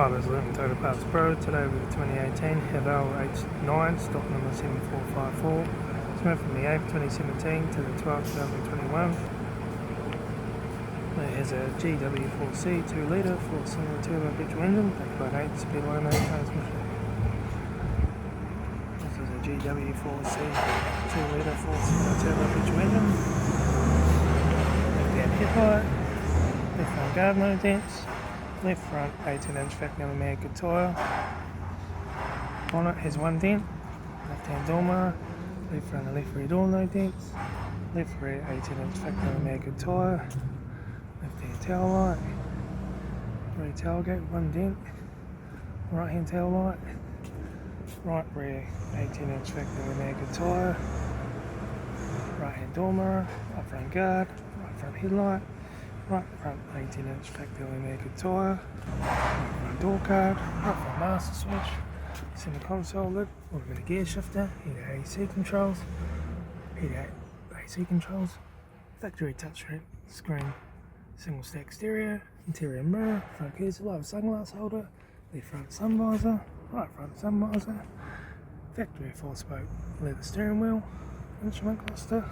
Hi, this is Litre Total Parts Pro. Today with the 2018 Haval H9, stock number 7454. It's moved from the 8th 2017 to the 12th 2021. It has a GW4C 2 litre 4-cylinder turbo-petrol engine, backed by an 8-speed automatic transmission. This is a GW4C 2 litre 4-cylinder turbo-petrol engine. Left-hand headlight, left front guard no dents. Left front 18-inch factory American tyre. Bonnet has one dent. Left hand door mirror. Left front and left rear door no dents. Left rear 18-inch factory American tyre. Left hand tail light. Rear tailgate one dent. Right hand tail light. Right rear 18-inch factory American tyre. Right hand door mirror. Right front guard. Right front headlight. Right front 18-inch factory American tyre, right front door card, right front master switch, center console lid, automatic gear shifter, heated AC controls, factory touchscreen, single stack stereo, interior mirror, front keys alive sunglass holder, left front sun visor, right front sun visor, factory 4-spoke leather steering wheel, instrument cluster.